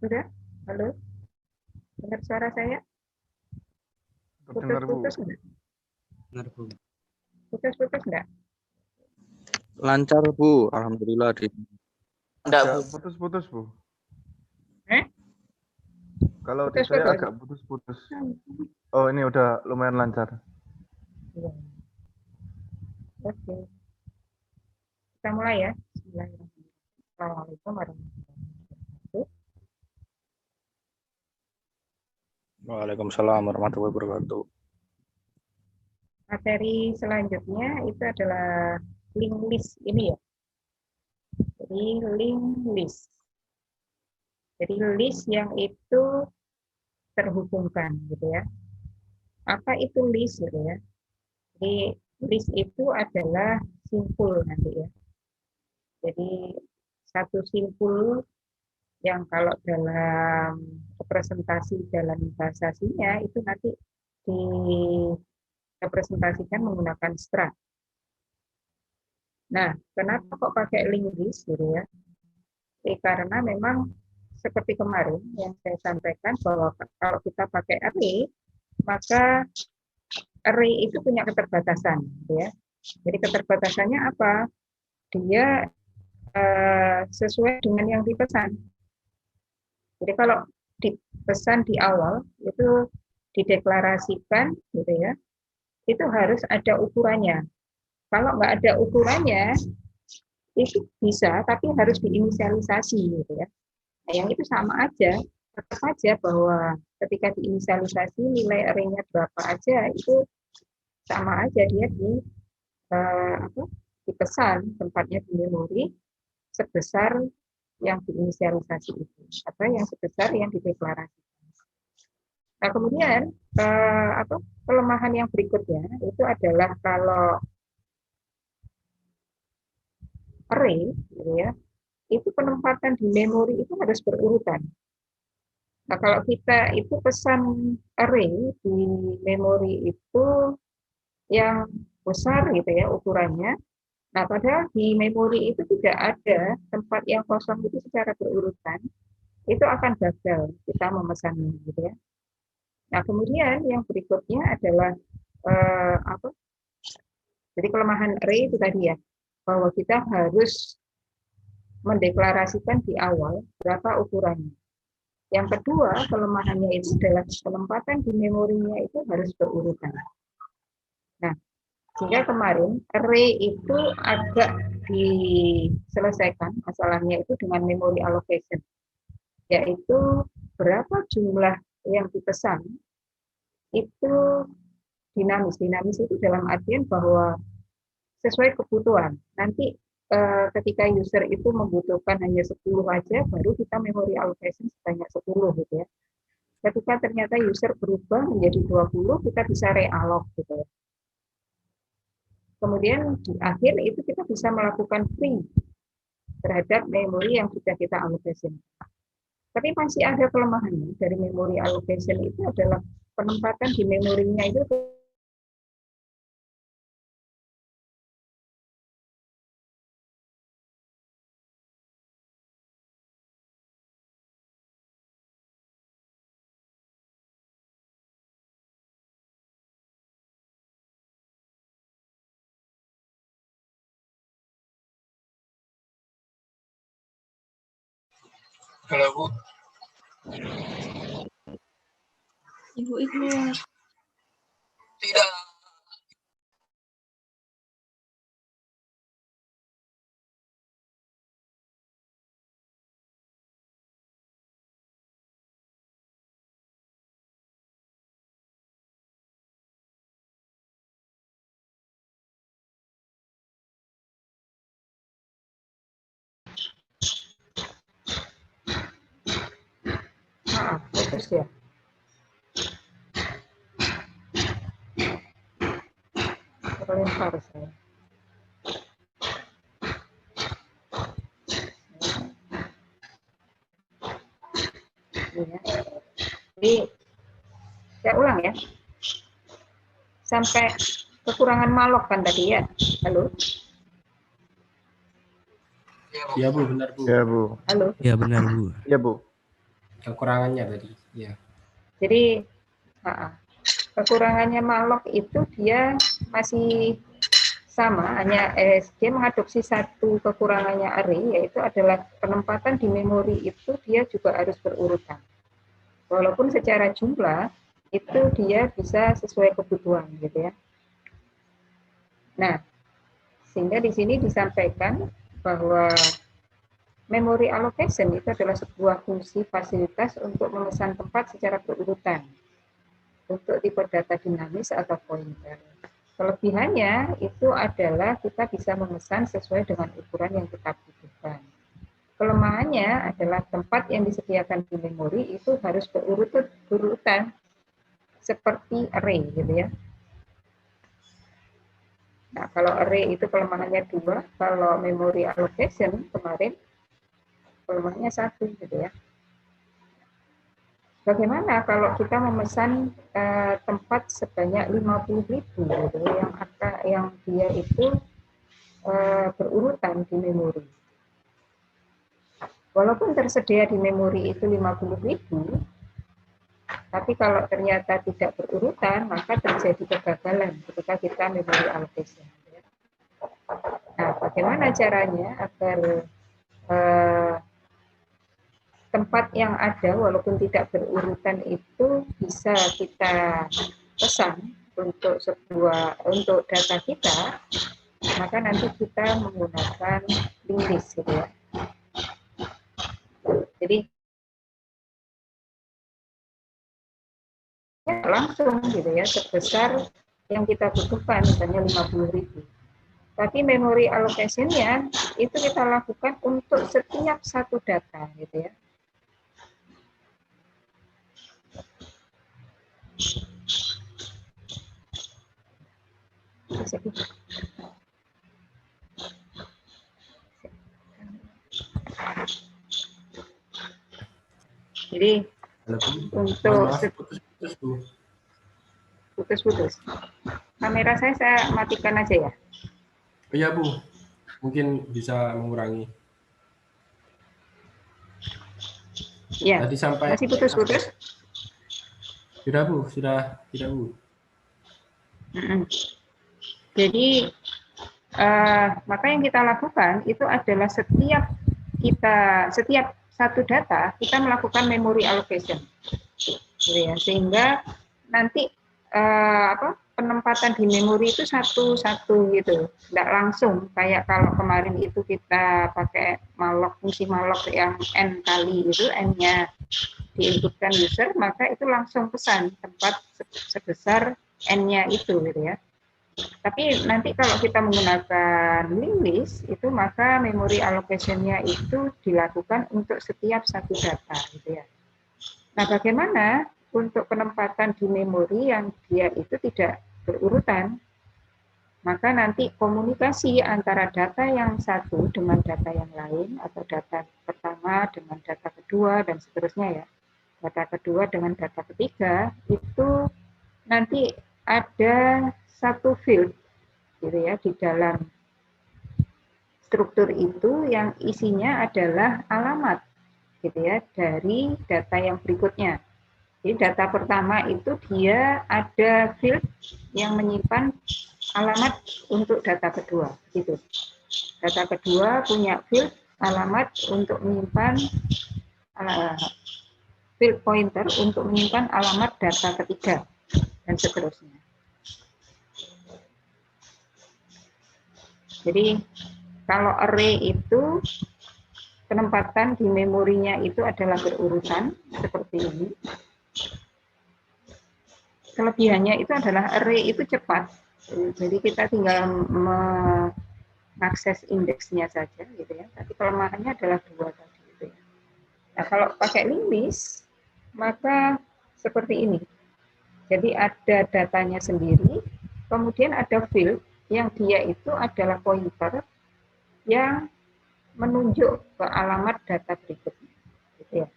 Sudah? Halo? Dengar suara saya? Dengar, Bu. Putus-putus enggak? Benar, Bu. Putus-putus enggak? Lancar, Bu. Alhamdulillah. Enggak, Agak Bu. putus-putus, Bu. Eh? Kalau di saya Putus-putus? agak putus-putus. Oh, ini udah lumayan lancar. Iya. Oke. Kita mulai ya. Bismillahirrahmanirrahim. Assalamualaikum warahmatullahi wabarakatuh. Waalaikumsalam warahmatullahi wabarakatuh. Materi selanjutnya itu adalah link list ini ya. Jadi link list. Jadi list yang itu terhubungkan gitu ya. Apa itu list gitu ya? Jadi list itu adalah simpul nanti ya. Jadi satu simpul yang kalau dalam representasi dalam bahasa aslinya itu nanti direpresentasikan menggunakan struct. Nah, kenapa kok pakai link list gitu ya? Karena memang seperti kemarin yang saya sampaikan bahwa kalau kita pakai array, maka array itu punya keterbatasan, gitu ya. Jadi keterbatasannya apa? Dia sesuai dengan yang dipesan. Jadi kalau dipesan di awal itu dideklarasikan, gitu ya, itu harus ada ukurannya. Kalau nggak ada ukurannya, itu bisa, tapi harus diinisialisasi, gitu ya. Nah, yang itu sama aja, tetap saja bahwa ketika diinisialisasi nilai array-nya berapa aja itu sama aja dia dipesan tempatnya di memori sebesar yang diinisialisasi itu atau yang sebesar yang dideklarasikan. Nah kemudian kelemahan yang berikutnya itu adalah kalau array, gitu ya, itu penempatan di memori itu harus berurutan. Nah kalau kita itu pesan array di memori itu yang besar gitu ya ukurannya. Nah, padahal di memori itu tidak ada tempat yang kosong itu secara berurutan, itu akan gagal kita memesannya, gitu ya. Nah, kemudian yang berikutnya adalah jadi kelemahan array itu tadi ya, bahwa kita harus mendeklarasikan di awal berapa ukurannya. Yang kedua, kelemahannya itu adalah penempatan di memorinya itu harus berurutan. Nah, sehingga kemarin array itu agak diselesaikan masalahnya itu dengan memory allocation, yaitu berapa jumlah yang dipesan itu dinamis. Dinamis itu dalam artian bahwa sesuai kebutuhan. Nanti ketika user itu membutuhkan hanya 10 aja, baru kita memory allocation sebanyak 10 gitu ya. Ketika ternyata user berubah menjadi 20, kita bisa reallok gitu ya. Kemudian di akhir itu kita bisa melakukan free terhadap memori yang sudah kita allocation. Tapi masih ada kelemahannya dari memori allocation itu adalah penempatan di memorinya itu Halo, Bu. Ibu keluar. Tidak. putus ya. Terlempar saya. Jadi saya ulang ya. Sampai kekurangan malok kan tadi ya. Halo. Ya, Bu, benar, Bu. Ya, Bu. Halo. Ya, benar, Bu. Ya, Bu. kekurangannya tadi. Ya. Jadi kekurangannya malloc itu dia masih sama, hanya dia mengadopsi satu kekurangannya array, yaitu adalah penempatan di memori itu dia juga harus berurutan. Walaupun secara jumlah itu dia bisa sesuai kebutuhan gitu ya. Nah, sehingga di sini disampaikan bahwa memory allocation itu adalah sebuah fungsi fasilitas untuk memesan tempat secara berurutan untuk tipe data dinamis atau pointer. Kelebihannya itu adalah kita bisa memesan sesuai dengan ukuran yang kita butuhkan. Kelemahannya adalah tempat yang disediakan di memori itu harus berurutan seperti array gitu ya. Nah, kalau array itu kelemahannya 2, kalau memory allocation kemarin kelemahannya 1 gitu ya. Bagaimana kalau kita memesan tempat sebanyak 50.000 gitu yang dia itu berurutan di memori. Walaupun tersedia di memori itu 50.000, tapi kalau ternyata tidak berurutan, maka terjadi kegagalan ketika kita memory allocation. Nah, bagaimana caranya agar tempat yang ada walaupun tidak berurutan itu bisa kita pesan untuk data kita, maka nanti kita menggunakan linked list gitu ya. Jadi langsung gitu ya, sebesar yang kita butuhkan, misalnya 50.000. Tapi memory allocation-nya itu kita lakukan untuk setiap satu data gitu ya. Jadi untuk putus-putus. Kamera saya matikan aja ya. Oh iya Bu, mungkin bisa mengurangi. Ya. Tadi sampai Masih putus-putus? Sudah Bu, sudah tidak Bu. Jadi maka yang kita lakukan itu adalah setiap satu data kita melakukan memory allocation, gitu ya, sehingga nanti penempatan di memori itu satu-satu gitu, tidak langsung kayak kalau kemarin itu kita pakai malloc, fungsi malloc yang n kali itu n-nya diinputkan user, maka itu langsung pesan tempat sebesar n-nya itu gitu ya. Tapi nanti kalau kita menggunakan linked list itu maka memory allocation-nya itu dilakukan untuk setiap satu data gitu ya. Nah, bagaimana untuk penempatan di memori yang dia itu tidak berurutan? Maka nanti komunikasi antara data yang satu dengan data yang lain atau data pertama dengan data kedua dan seterusnya ya. Data kedua dengan data ketiga itu nanti ada satu field gitu ya di dalam struktur itu yang isinya adalah alamat gitu ya dari data yang berikutnya. Jadi data pertama itu dia ada field yang menyimpan alamat untuk data kedua gitu. Data kedua punya field alamat untuk menyimpan field pointer untuk menyimpan alamat data ketiga dan seterusnya. Jadi kalau array itu penempatan di memorinya itu adalah berurutan seperti ini. Kelebihannya itu adalah array itu cepat. Jadi kita tinggal mengakses indeksnya saja gitu ya. Tapi kelemahannya adalah 2 tadi gitu ya. Nah, kalau pakai linked list maka seperti ini. Jadi ada datanya sendiri, kemudian ada field yang dia itu adalah pointer yang menunjuk ke alamat data berikutnya. Gitu ya.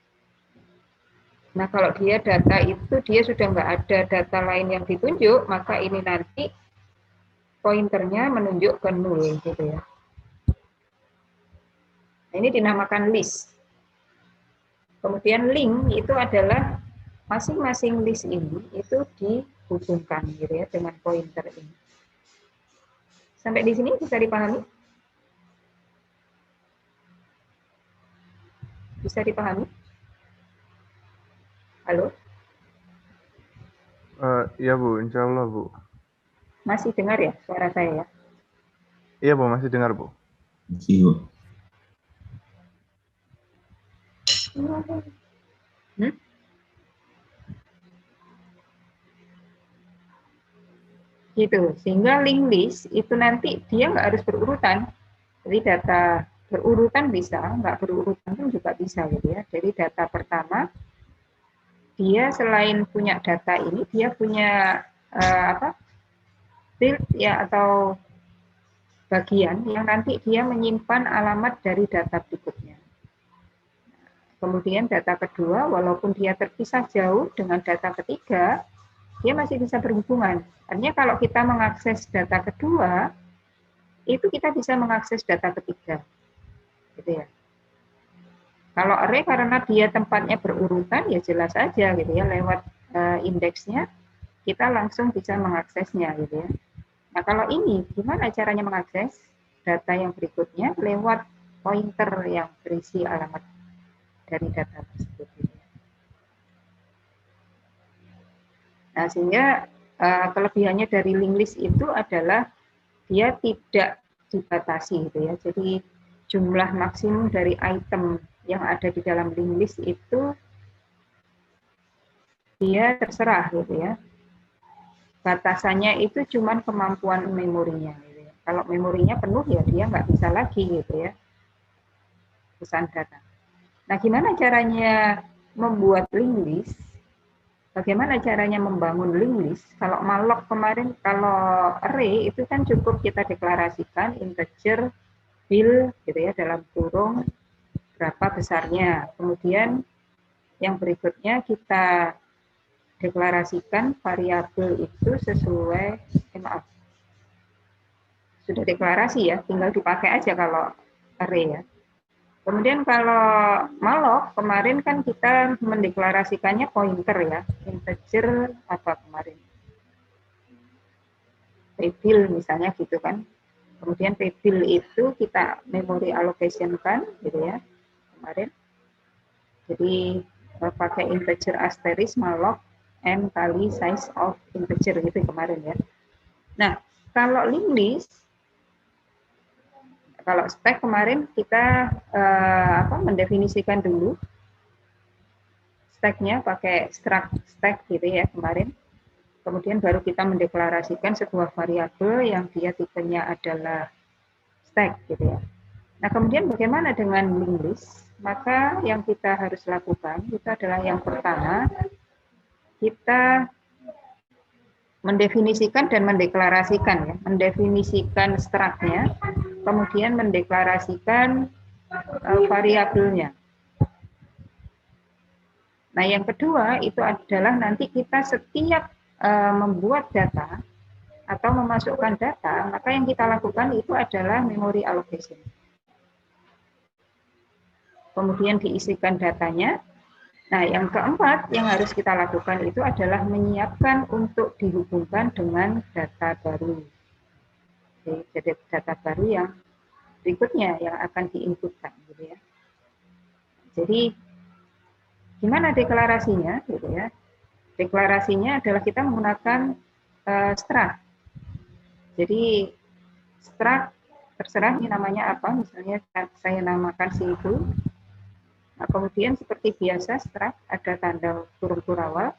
Nah, kalau dia data itu dia sudah nggak ada data lain yang ditunjuk, maka ini nanti pointernya menunjuk ke 0 gitu ya. Nah, ini dinamakan list. Kemudian link itu adalah masing-masing list ini itu dihubungkan gitu ya dengan pointer ini. Sampai di sini bisa dipahami? Bisa dipahami? Halo? Iya Bu, insya Allah Bu. Masih dengar ya suara saya ya? Iya Bu, masih dengar Bu. Hmm? Gitu, sehingga link list itu nanti dia nggak harus berurutan. Jadi data berurutan bisa, nggak berurutan pun juga bisa gitu ya. Jadi data pertama, dia selain punya data ini, dia punya field ya atau bagian yang nanti dia menyimpan alamat dari data berikutnya. Kemudian data kedua, walaupun dia terpisah jauh dengan data ketiga, dia masih bisa berhubungan. Artinya kalau kita mengakses data kedua, itu kita bisa mengakses data ketiga. Gitu ya. Kalau array karena dia tempatnya berurutan, ya jelas aja gitu ya, lewat indeksnya, kita langsung bisa mengaksesnya gitu ya. Nah kalau ini, gimana caranya mengakses data yang berikutnya? Lewat pointer yang berisi alamat dari data tersebut. Nah, sehingga kelebihannya dari link list itu adalah dia tidak dibatasi gitu ya. Jadi jumlah maksimum dari item yang ada di dalam link list itu dia terserah gitu ya. Batasannya itu cuma kemampuan memorinya gitu ya. Kalau memorinya penuh ya dia nggak bisa lagi gitu ya. Pesan data. Nah, gimana caranya membuat link list? Bagaimana caranya membangun link list? Kalau malloc kemarin, kalau array itu kan cukup kita deklarasikan integer fill gitu ya dalam kurung berapa besarnya. Kemudian yang berikutnya kita deklarasikan variabel itu sesuai sudah deklarasi ya, tinggal dipakai aja kalau array ya. Kemudian kalau malloc kemarin kan kita mendeklarasikannya pointer ya, integer apa kemarin, table misalnya gitu kan. Kemudian table itu kita memory allocation kan, gitu ya kemarin. Jadi pakai integer asterisk malloc m kali size of integer gitu kemarin ya. Nah kalau link list, kalau stack kemarin kita mendefinisikan dulu stack-nya pakai struct stack gitu ya kemarin. Kemudian baru kita mendeklarasikan sebuah variabel yang dia tipenya adalah stack gitu ya. Nah, kemudian bagaimana dengan link list? Maka yang kita harus lakukan itu adalah yang pertama kita mendefinisikan dan mendeklarasikan ya, mendefinisikan struct-nya, kemudian mendeklarasikan variabelnya. Nah, yang kedua itu adalah nanti kita setiap membuat data atau memasukkan data, maka yang kita lakukan itu adalah memory allocation. Kemudian diisikan datanya. Nah, yang keempat yang harus kita lakukan itu adalah menyiapkan untuk dihubungkan dengan data baru. Jadi data baru yang berikutnya yang akan diinputkan gitu ya. Jadi gimana deklarasinya gitu ya? Deklarasinya adalah kita menggunakan struct. Jadi struct terserah ini namanya apa, misalnya saya namakan simple. Nah, kemudian seperti biasa struct ada tanda kurung kurawal.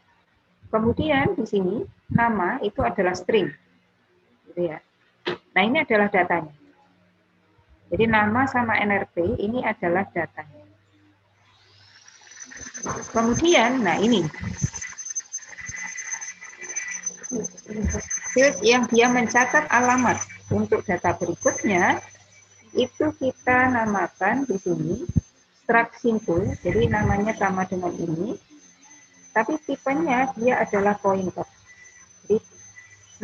Kemudian di sini nama itu adalah string, gitu ya. Nah ini adalah datanya. Jadi nama sama NRP ini adalah datanya. Kemudian, nah ini field yang dia mencatat alamat untuk data berikutnya itu kita namakan di sini struct simple, jadi namanya sama dengan ini, tapi tipenya dia adalah pointer. Jadi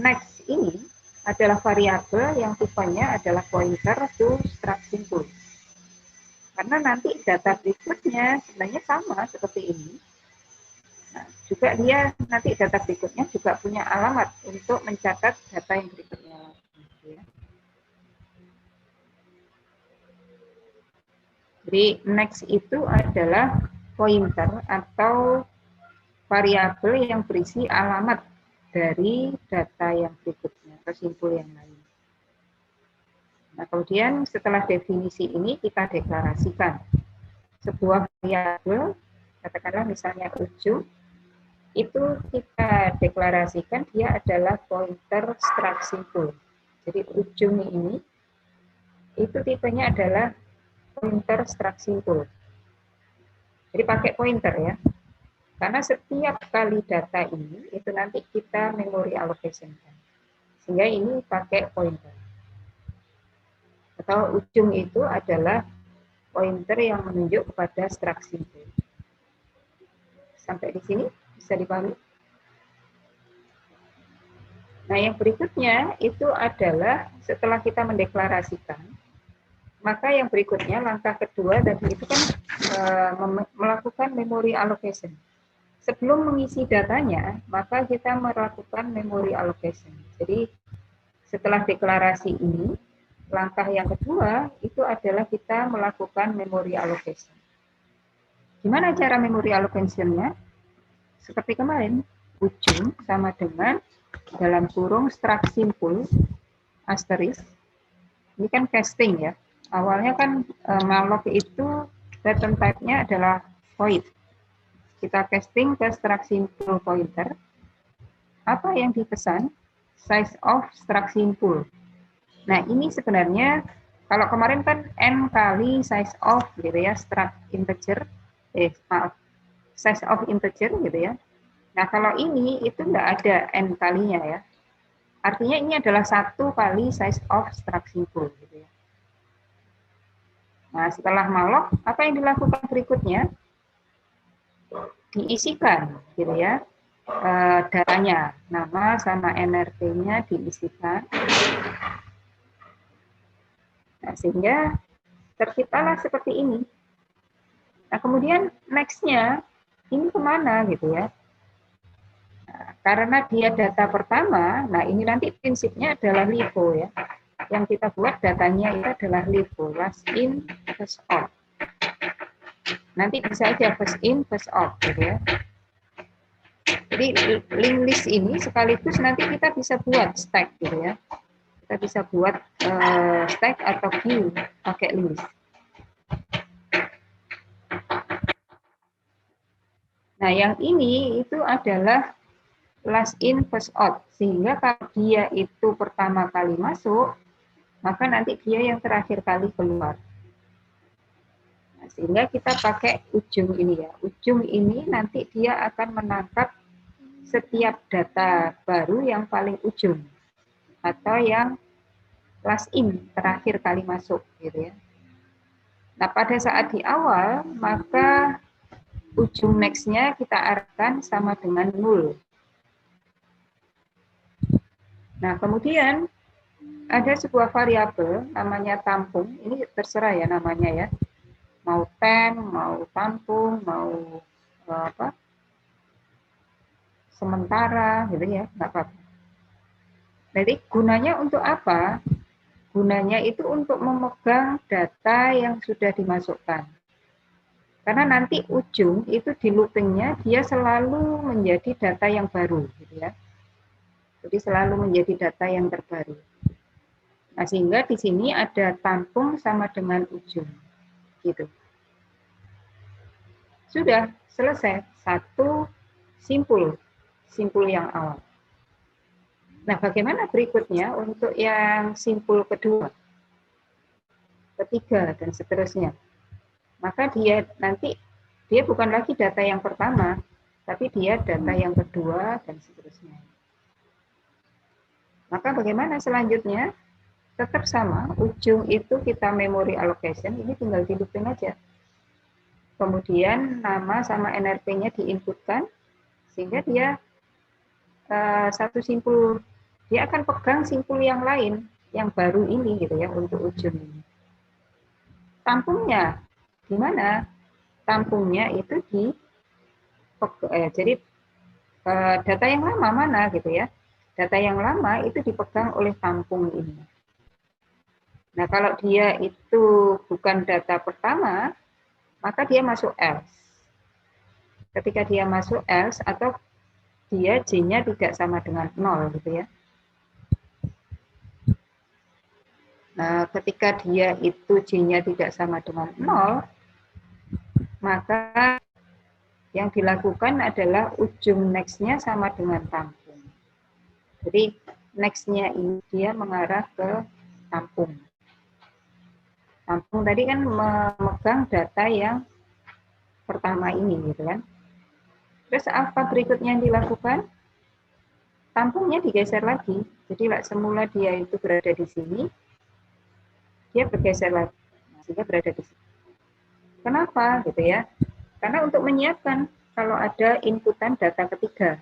next ini adalah variabel yang tipenya adalah pointer to struct simple. karena nanti data berikutnya sebenarnya sama seperti ini. Nah, juga dia nanti data berikutnya juga punya alamat untuk mencatat data yang berikutnya. Ya. Jadi next itu adalah pointer atau variabel yang berisi alamat dari data yang berikutnya atau simpul yang lain. Nah, kemudian setelah definisi ini kita deklarasikan sebuah variabel, katakanlah misalnya ujung, itu kita deklarasikan dia adalah pointer struct simpul. Jadi ujung ini itu tipenya adalah pointer struct simpul. Jadi pakai pointer ya. Karena setiap kali data ini itu nanti kita memory allocation. Sehingga ini pakai pointer. Atau ujung itu adalah pointer yang menunjuk kepada struct simpul. Sampai di sini bisa dipahami? Nah, yang berikutnya itu adalah setelah kita mendeklarasikan, maka yang berikutnya langkah kedua tadi itu kan melakukan memory allocation. Sebelum mengisi datanya, maka kita melakukan memory allocation. Jadi setelah deklarasi ini, langkah yang kedua itu adalah kita melakukan memory allocation. Gimana cara memory allocation-nya? Seperti kemarin, ujung sama dengan dalam kurung struct simpul asterisk. Ini kan casting ya. Awalnya kan malloc itu return type-nya adalah void. Kita casting ke struct simpul pointer. Apa yang dipesan? Size of struct simpul. Nah, ini sebenarnya kalau kemarin kan n kali size of gitu ya, struct integer, size of integer gitu ya. Nah, kalau ini itu enggak ada n kalinya ya. Artinya ini adalah 1 kali size of struct simpul gitu ya. Nah, setelah malloc, apa yang dilakukan berikutnya? Diisikan gitu ya. Datanya, nama sama NRT-nya diisikan. Nah, sehingga terciptalah seperti ini. Nah, kemudian next-nya ini kemana gitu ya? Nah, karena dia data pertama, nah ini nanti prinsipnya adalah LIFO ya. Yang kita buat datanya itu adalah LIFO, last in, first out. Nanti bisa aja first in, first out gitu ya. Jadi linked list ini sekaligus nanti kita bisa buat stack gitu ya. Kita bisa buat stack atau queue pakai list. Nah, yang ini itu adalah last in first out, sehingga kalau dia itu pertama kali masuk, maka nanti dia yang terakhir kali keluar. Nah, sehingga kita pakai ujung ini ya. Ujung ini nanti dia akan menangkap setiap data baru yang paling ujung atau yang last in, terakhir kali masuk gitu ya. Nah, pada saat di awal, maka ujung next-nya kita arahkan sama dengan 0. Nah, kemudian ada sebuah variabel namanya tampung. Ini terserah ya namanya ya. Mau temp, mau tampung, mau sementara gitu ya, nggak apa-apa. Jadi gunanya untuk apa? Gunanya itu untuk memegang data yang sudah dimasukkan. Karena nanti ujung itu di loopingnya dia selalu menjadi data yang baru, gitu ya. Jadi selalu menjadi data yang terbaru. Nah, sehingga di sini ada tampung sama dengan ujung, gitu. Sudah selesai satu simpul yang awal. Nah, bagaimana berikutnya untuk yang simpul kedua, ketiga, dan seterusnya? Maka dia nanti, dia bukan lagi data yang pertama, tapi dia data yang kedua, dan seterusnya. Maka bagaimana selanjutnya? Tetap sama, ujung itu kita memory allocation, ini tinggal di looping aja. Kemudian nama sama NRP-nya diinputkan, sehingga dia satu simpul, dia akan pegang simpul yang lain, yang baru ini gitu ya untuk ujung ini. Tampungnya di mana tampungnya itu jadi data yang lama mana gitu ya. Data yang lama itu dipegang oleh tampung ini. Nah, kalau dia itu bukan data pertama, maka dia masuk else. Ketika dia masuk else atau dia J-nya tidak sama dengan 0 gitu ya. Nah, ketika dia itu J-nya tidak sama dengan 0, maka yang dilakukan adalah ujung next-nya sama dengan tampung. Jadi next-nya ini dia mengarah ke tampung. Tampung tadi kan memegang data yang pertama ini gitu kan. Terus apa berikutnya yang dilakukan? Tampungnya digeser lagi. Jadi semula dia itu berada di sini, dia bergeser lagi sehingga berada di sini. Kenapa gitu ya? Karena untuk menyiapkan kalau ada inputan data ketiga.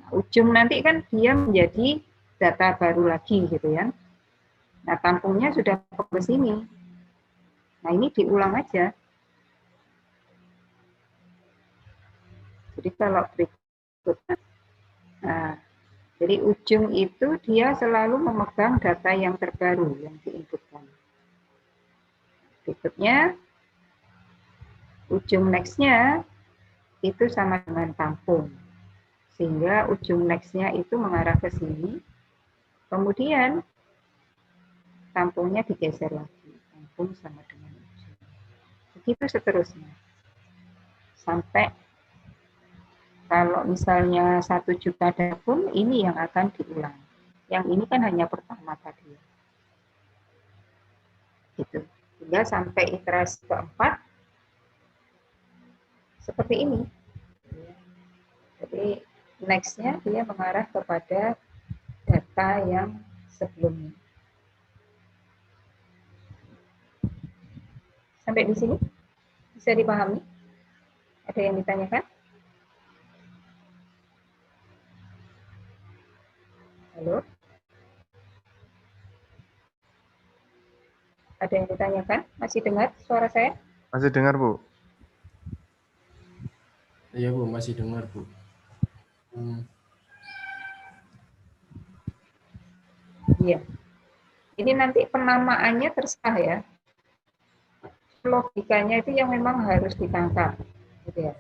Ujung nanti kan dia menjadi data baru lagi gitu ya. Nah, tampungnya sudah ke sini. Nah, ini diulang aja. Jadi kalau berikutnya, nah, jadi ujung itu dia selalu memegang data yang terbaru yang diinputkan. Berikutnya, ujung next-nya itu sama dengan tampung. Sehingga ujung next-nya itu mengarah ke sini. Kemudian, tampungnya digeser lagi. Tampung sama dengan ujung. Begitu seterusnya. Sampai kalau misalnya 1 juta data pun ini yang akan diulang. Yang ini kan hanya pertama tadi. Gitu. Hingga sampai iterasi keempat seperti ini. Jadi next-nya dia mengarah kepada data yang sebelumnya. Sampai di sini bisa dipahami? Ada yang ditanyakan? Halo? Ada yang ditanyakan? Masih dengar suara saya? Masih dengar, Bu? Iya Bu, masih dengar Bu. Iya. Ini nanti penamaannya terserah ya. Logikanya itu yang memang harus ditangkap. Gitu ya.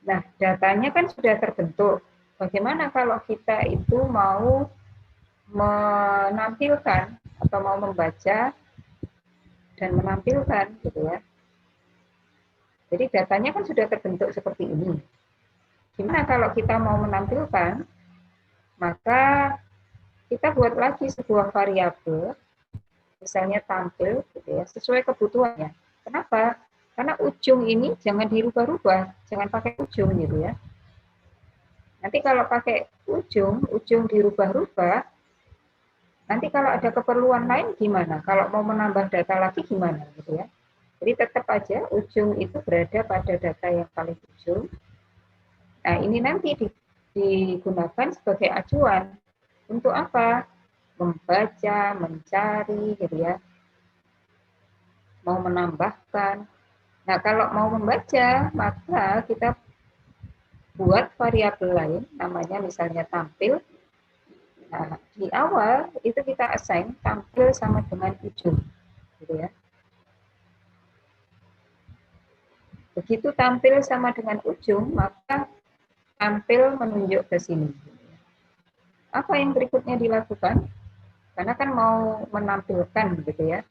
Nah, datanya kan sudah terbentuk. Bagaimana kalau kita itu mau menampilkan atau mau membaca dan menampilkan gitu ya. Jadi datanya kan sudah terbentuk seperti ini. Gimana kalau kita mau menampilkan, maka kita buat lagi sebuah variabel, misalnya tampil gitu ya, sesuai kebutuhannya. Kenapa? Karena ujung ini jangan dirubah-rubah, jangan pakai ujung gitu ya. Nanti kalau pakai ujung dirubah-rubah, nanti kalau ada keperluan lain gimana? Kalau mau menambah data lagi gimana gitu ya? Jadi tetap aja ujung itu berada pada data yang paling ujung. Nah, ini nanti digunakan sebagai acuan. Untuk apa? Membaca, mencari gitu ya. Mau menambahkan. Nah, kalau mau membaca, maka kita buat variabel lain, namanya misalnya tampil. Nah, di awal itu kita assign tampil sama dengan ujung. Gitu ya. Begitu tampil sama dengan ujung, maka tampil menunjuk ke sini. Apa yang berikutnya dilakukan? Karena kan mau menampilkan gitu ya.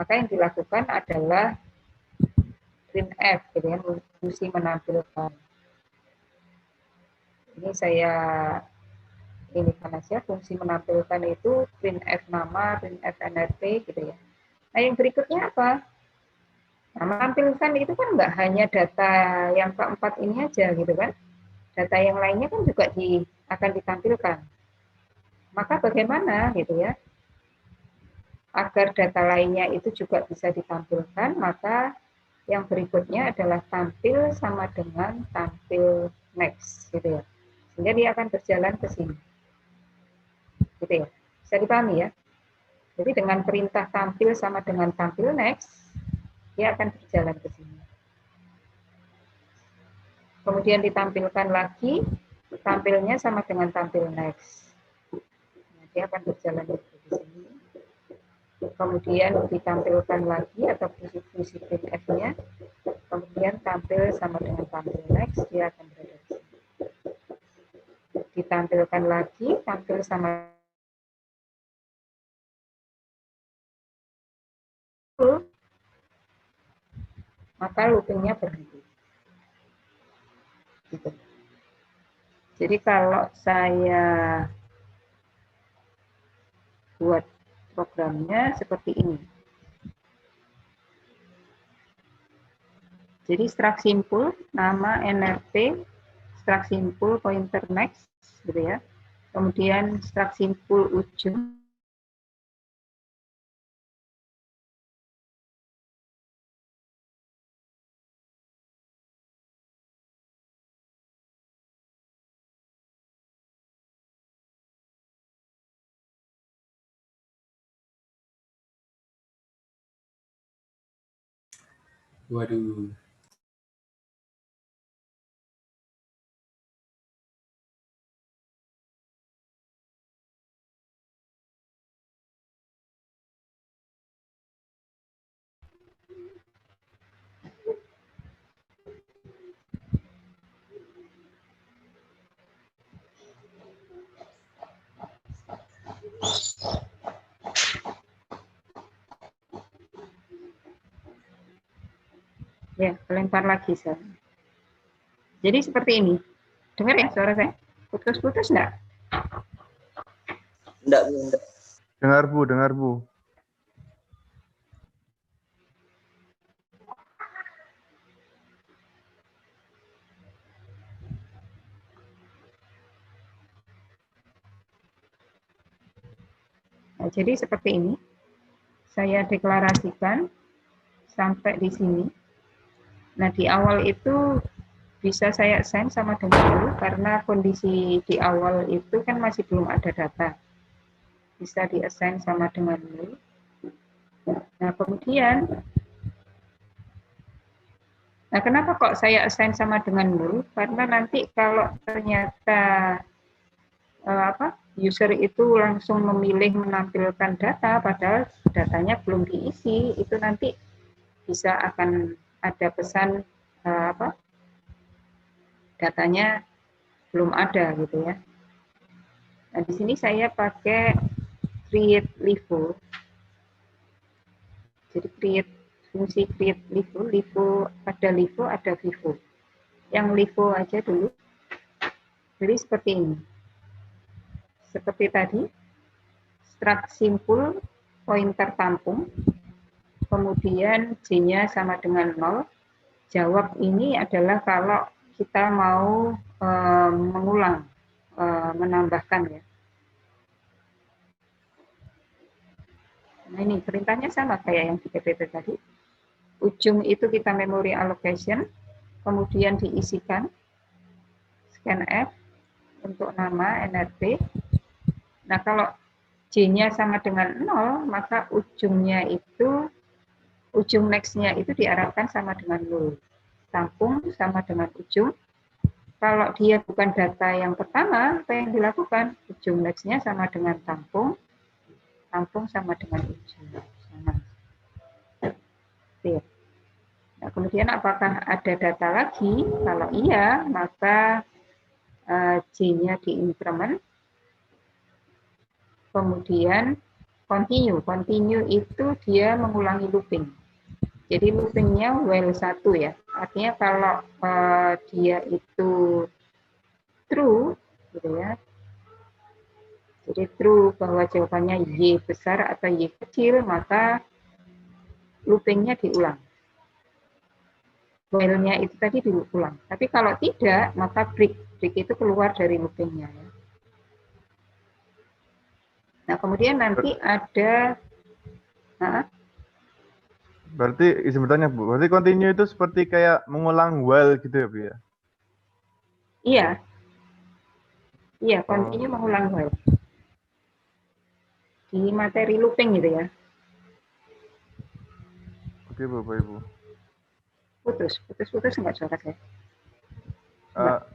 Maka yang dilakukan adalah printf gitu ya, fungsi menampilkan. Ini saya ini aja fungsi menampilkan itu printf nama, printf nrp gitu ya. Nah, yang berikutnya apa? Nah, menampilkan itu kan nggak hanya data yang keempat ini aja gitu kan. Data yang lainnya kan juga akan ditampilkan. Maka bagaimana gitu ya? Agar data lainnya itu juga bisa ditampilkan, maka yang berikutnya adalah tampil sama dengan tampil next gitu ya. Sehingga dia akan berjalan ke sini. Gitu ya. Bisa dipahami ya? Jadi dengan perintah tampil sama dengan tampil next, dia akan berjalan ke sini. Kemudian ditampilkan lagi, tampilnya sama dengan tampil next. Nah, dia akan berjalan ke sini. Kemudian ditampilkan lagi atau fungsi printf-nya, kemudian tampil sama dengan tampil next, dia akan berada di sini. Ditampilkan lagi, tampil sama maka loopingnya berhenti. Gitu. Jadi kalau saya buat programnya seperti ini. Jadi struct simple, nama NRT, struct simple pointer next, gitu ya. Kemudian struct simple ujung. Waduh. Ya, lempar lagi saya. Jadi seperti ini. Dengar ya suara saya? Putus-putus enggak? Enggak, Bu. Enggak. Dengar Bu, dengar Bu. Nah, jadi seperti ini. Saya deklarasikan sampai di sini. Nah, di awal itu bisa saya assign sama dengan null karena kondisi di awal itu kan masih belum ada data. Bisa di-assign sama dengan null. Nah, kemudian, nah kenapa kok saya assign sama dengan null? Karena nanti kalau ternyata user itu langsung memilih menampilkan data, padahal datanya belum diisi, itu nanti bisa akan ada pesan datanya belum ada gitu ya. Nah, di sini saya pakai create LIFO. Jadi fungsi create LIFO ada LIFO, ada VIVO. Yang LIFO aja dulu. Jadi seperti ini. Seperti tadi, struct simple pointer tampung, kemudian J-nya sama dengan 0. Jawab ini adalah kalau kita mau mengulang, menambahkan ya. Nah ini perintahnya sama kayak yang di PPT tadi. Ujung itu kita memory allocation, kemudian diisikan scanf untuk nama NRT. Nah kalau J-nya sama dengan 0, maka ujungnya itu, ujung next-nya itu diarahkan sama dengan 0. Tampung sama dengan ujung. Kalau dia bukan data yang pertama, apa yang dilakukan? Ujung next-nya sama dengan tampung, tampung sama dengan ujung. Sama. Oke. Nah, kemudian apakah ada data lagi? Kalau iya, maka J-nya diincrement. Kemudian continue. Continue itu dia mengulangi looping. Jadi loopingnya while 1 ya. Artinya kalau dia itu true, gitu ya. Jadi true bahwa jawabannya Y besar atau Y kecil, maka loopingnya diulang. While-nya itu tadi diulang. Tapi kalau tidak, maka break. Break itu keluar dari loopingnya. Ya. Nah, kemudian nanti ada... Berarti izin bertanya Bu, berarti continue itu seperti kayak mengulang while gitu ya Bu ya? Iya. Iya, continue mengulang while. Di materi looping gitu ya. Oke, Bapak Ibu. Putus enggak suara saya?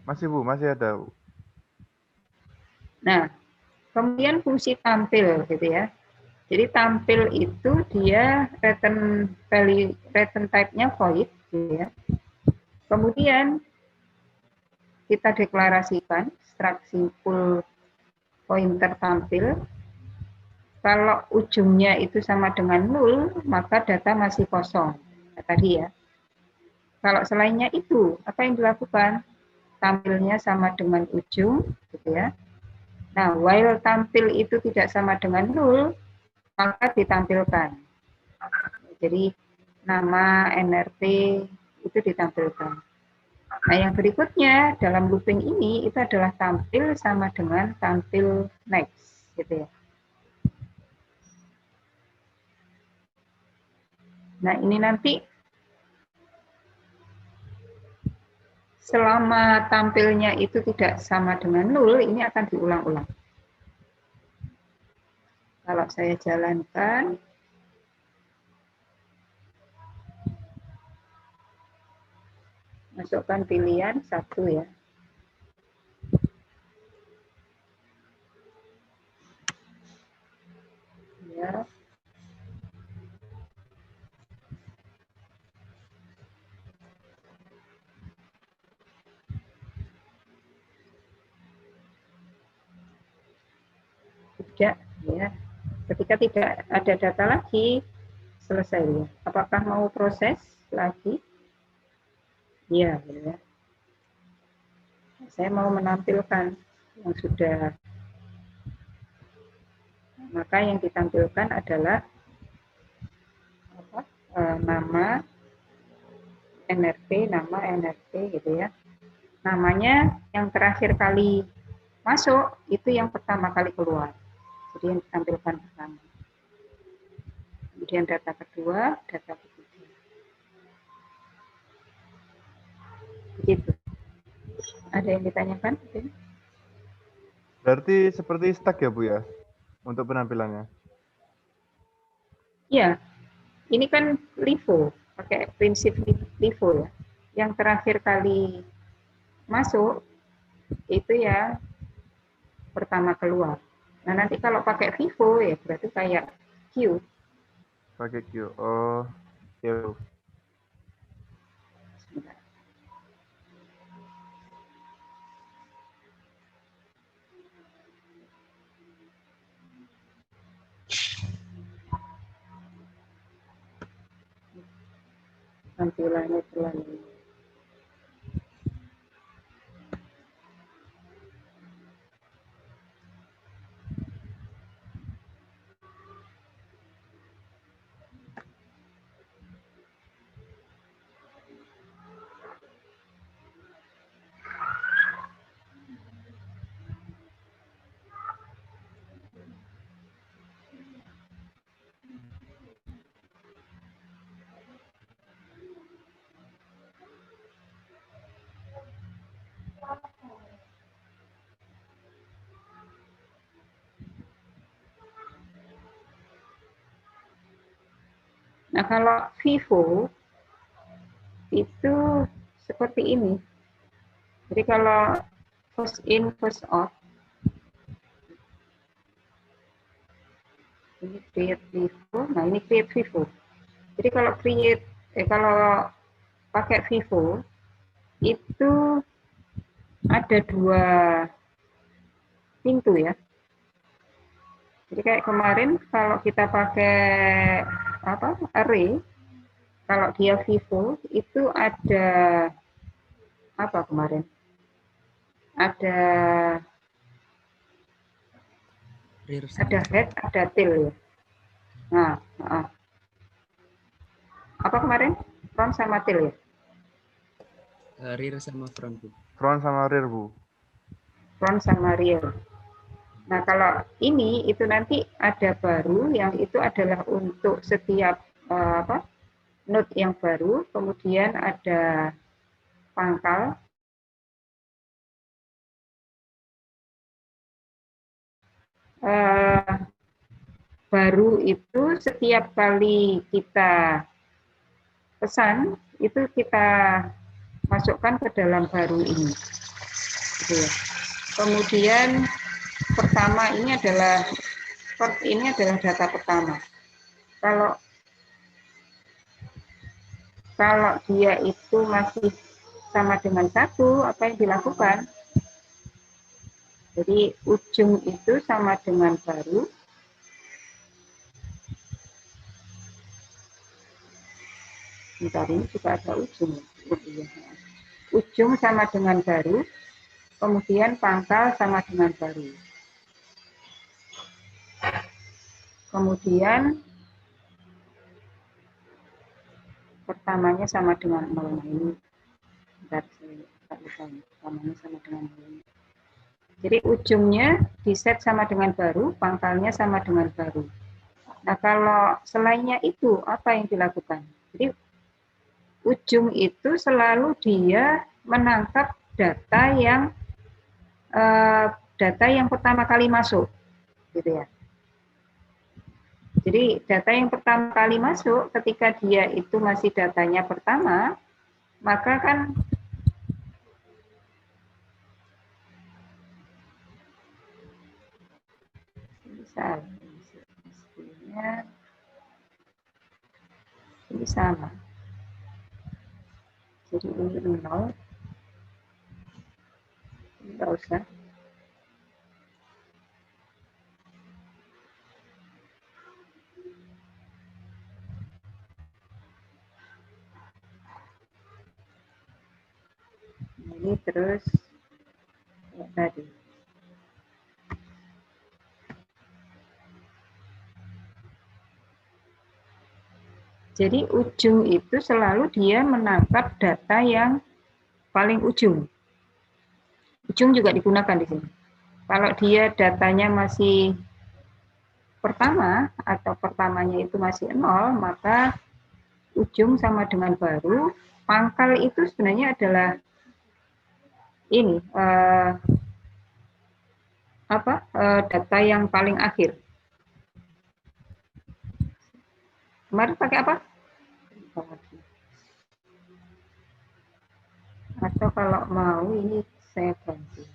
Masih Bu, masih ada Bu. Nah, kemudian fungsi tampil gitu ya. Jadi tampil itu dia return value, return type-nya void gitu ya. Kemudian kita deklarasikan instruksi full pointer tampil. Kalau ujungnya itu sama dengan 0, maka data masih kosong. Nah, tadi ya. Kalau selainnya itu, apa yang dilakukan? Tampilnya sama dengan ujung, gitu ya. Nah, while tampil itu tidak sama dengan 0, maka ditampilkan. Jadi, nama NRT itu ditampilkan. Nah, yang berikutnya dalam looping ini itu adalah tampil sama dengan tampil next, gitu ya. Nah, ini nanti selama tampilnya itu tidak sama dengan 0, ini akan diulang-ulang. Kalau saya jalankan, masukkan pilihan 1 ya. Ya. Tidak, ya. Ketika tidak ada data lagi, selesai ya. Apakah mau proses lagi? Iya, ya. Saya mau menampilkan yang sudah. Maka yang ditampilkan adalah nama NRT, nama NRT gitu ya. Namanya yang terakhir kali masuk itu yang pertama kali keluar. Jadi yang ditampilkan pertama. Kemudian data kedua, data ketiga. Begitu. Ada yang ditanyakan? Berarti seperti stack ya Bu ya, untuk penampilannya? Iya, ini kan LIFO, pakai prinsip LIFO ya. Yang terakhir kali masuk itu ya pertama keluar. Nah nanti kalau pakai FIFO ya berarti kayak Q. Pakai Q. Oh, ya Bu. Sebentar. Tampilannya terlalu. Nah kalau FIFO itu seperti ini. Jadi kalau first in, first out, ini create FIFO, nah ini create FIFO. Jadi kalau pakai FIFO itu ada 2 pintu ya. Jadi kayak kemarin kalau kita pakai array, kalau dia FIFO itu ada apa kemarin? Ada head, ada tail ya. Nah, apa kemarin? Front sama tail ya? Rear sama front, Bu. Front sama rear Bu. Front sama rear. Nah, kalau ini itu nanti ada baru yang itu adalah untuk setiap node yang baru, kemudian ada pangkal eh, baru itu setiap kali kita pesan itu kita masukkan ke dalam baru ini. Gitu ya. Kemudian pertama ini adalah data pertama. Kalau dia itu masih sama dengan 1, apa yang dilakukan? Jadi ujung itu sama dengan baru. Bentar, ini juga ada ujung. Ujung sama dengan baru, kemudian pangkal sama dengan baru. Kemudian pertamanya sama dengan 0. Nah, ini bentar, pertamanya sama dengan 0. Jadi ujungnya diset sama dengan baru, pangkalnya sama dengan baru. Nah, kalau selainnya itu apa yang dilakukan? Jadi ujung itu selalu dia menangkap data yang pertama kali masuk, gitu ya. Jadi data yang pertama kali masuk, ketika dia itu masih datanya pertama, maka kan misalnya ini sama. Jadi ini 0, enggak usah. Ini terus ya, tadi. Jadi ujung itu selalu dia menangkap data yang paling ujung. Ujung juga digunakan di sini. Kalau dia datanya masih pertama atau pertamanya itu masih 0, maka ujung sama dengan baru. Pangkal itu sebenarnya adalah ini data yang paling akhir. Kemarin pakai apa? Atau kalau mau ini saya ganti.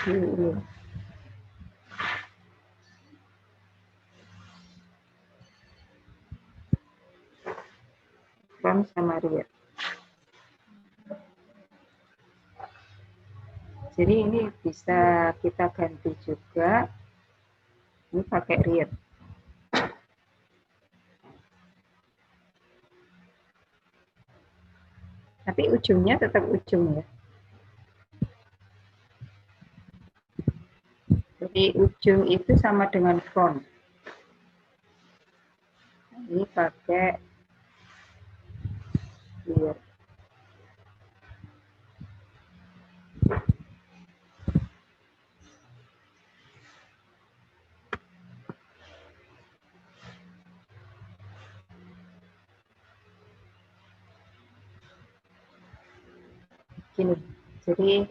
Ini. From sama real. Jadi ini bisa kita ganti juga. Ini pakai real. Tapi ujungnya tetap ujung ya. Jadi ujung itu sama dengan from. Ini pakai real. Gini, jadi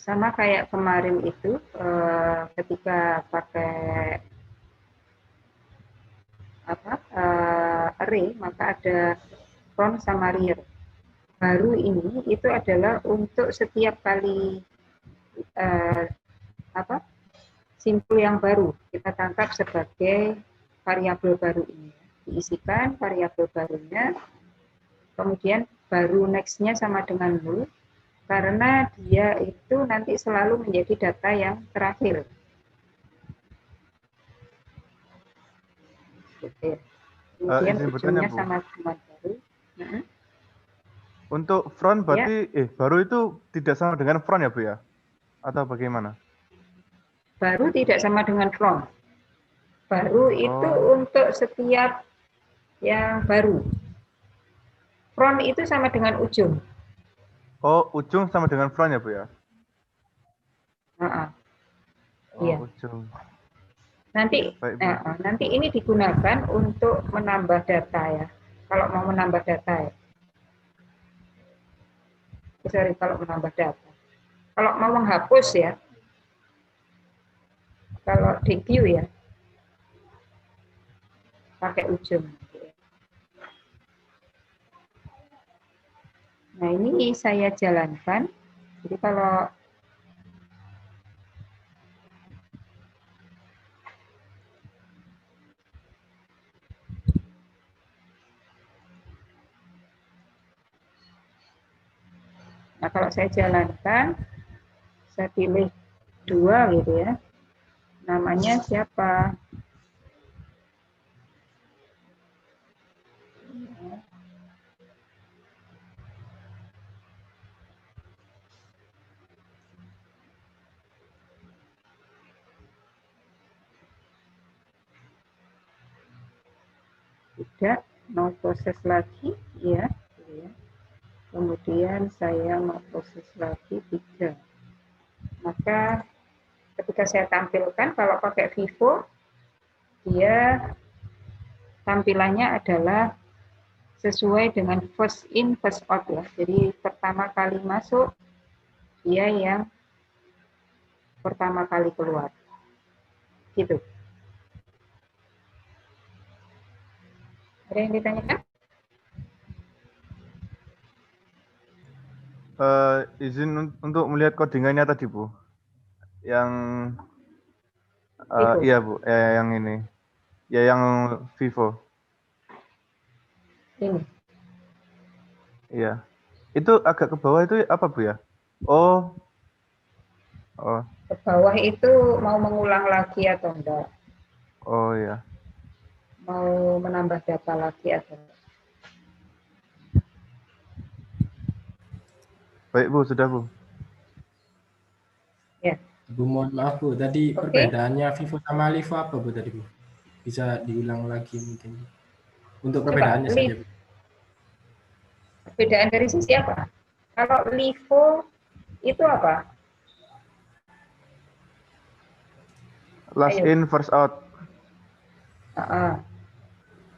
sama kayak kemarin itu ketika pakai array, maka ada from sama real. Baru ini itu adalah untuk setiap kali simpul yang baru kita tangkap sebagai variabel baru ini. Diisikan variabel barunya, kemudian baru next-nya sama dengan 0, karena dia itu nanti selalu menjadi data yang terakhir. Oke. Kemudian ujungnya sama dengan baru. Untuk front berarti baru itu tidak sama dengan front ya Bu ya? Atau bagaimana? Baru tidak sama dengan from. Baru itu untuk setiap yang baru. From itu sama dengan ujung. Oh, ujung sama dengan front ya, Bu ya? Heeh. Oh, Iya. ujung. Nanti Baik, Bu. nanti ini digunakan untuk menambah data ya. Kalau mau menambah data ya. Sorry, kalau menambah data. Kalau mau menghapus ya. Kalau di view ya. Pakai ujung. Nah, ini saya jalankan. Jadi kalau saya jalankan, saya pilih 2 gitu ya. Namanya siapa? Tidak, mau proses lagi, ya. Kemudian saya mau proses lagi 3. Maka ketika saya tampilkan, kalau pakai Vivo, dia tampilannya adalah sesuai dengan first in, first out ya. Jadi pertama kali masuk, dia yang pertama kali keluar. Gitu. Ada yang ditanyakan? Izin untuk melihat codingannya tadi, Bu. Yang Vivo. iya, Bu. Yang ini. Ya, yang Vivo. Ini. Iya. Itu agak ke bawah itu apa, Bu ya? Oh. Oh. Ke bawah itu mau mengulang lagi atau enggak? Oh ya. Mau menambah data lagi atau enggak? Baik, Bu, sudah, Bu. Ya. Bu, mohon maaf Bu, tadi Oke. perbedaannya Vivo sama Livo apa Bu tadi Bu? Bisa diulang lagi mungkin. Untuk perbedaannya Coba, saja Bu. perbedaan dari sisi apa? Kalau Livo itu apa? Last Ayo. in, first out.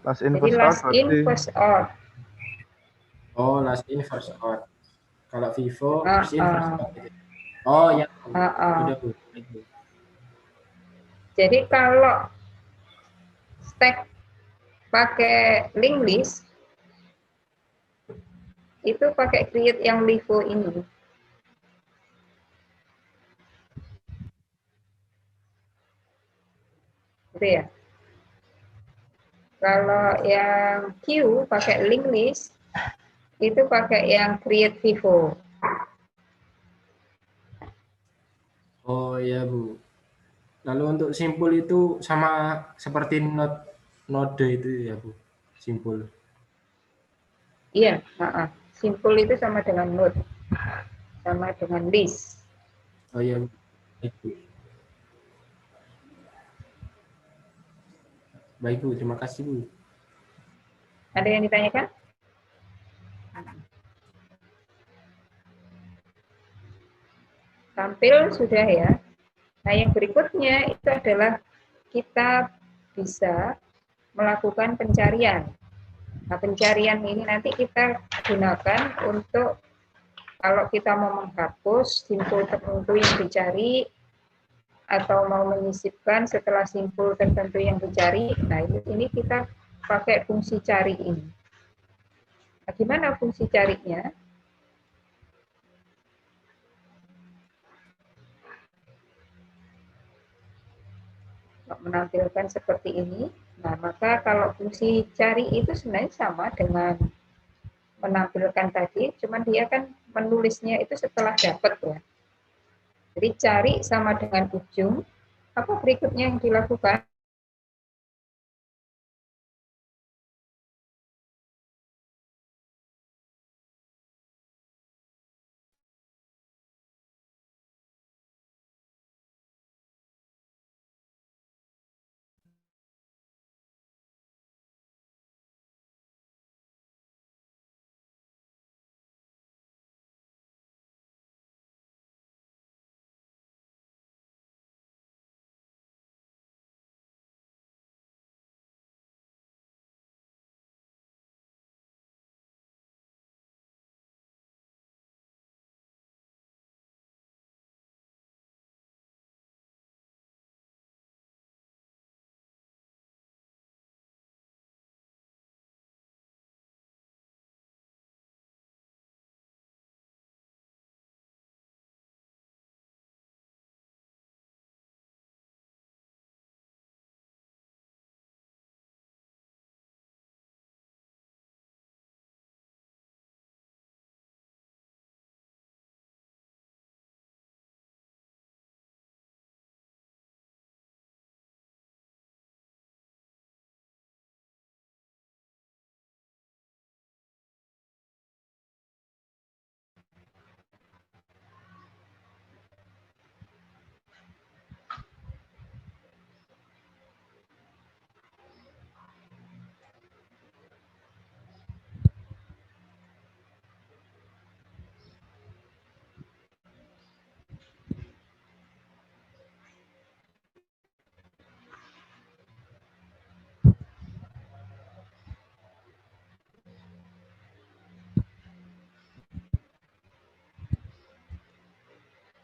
Last in, Jadi first out last in, berarti. first out. Oh, last in, first out. Kalau Vivo, Ah, first in, first ah. out. Oh ya, Ah. sudah Bu. Baik, Bu. Jadi kalau stack pakai link list, itu pakai create yang Livo ini. Gitu ya. Kalau yang Q pakai link list, itu pakai yang create Vivo. Oh iya Bu. Lalu untuk simpul itu sama seperti node itu ya Bu. Simpul. Iya, simpul itu sama dengan node, sama dengan list. Oh iya Bu. Baik Bu. Baik Bu, terima kasih Bu. Ada yang ditanyakan? Tampil sudah ya. Nah, yang berikutnya itu adalah kita bisa melakukan pencarian. Nah, pencarian ini nanti kita gunakan untuk kalau kita mau menghapus simpul tertentu yang dicari atau mau menyisipkan setelah simpul tertentu yang dicari. Nah, ini kita pakai fungsi cari ini. Nah, gimana fungsi carinya? Menampilkan seperti ini. Nah, maka kalau fungsi cari itu sebenarnya sama dengan menampilkan tadi, cuman dia kan menulisnya itu setelah dapat ya. Jadi cari sama dengan ujung, apa berikutnya yang dilakukan?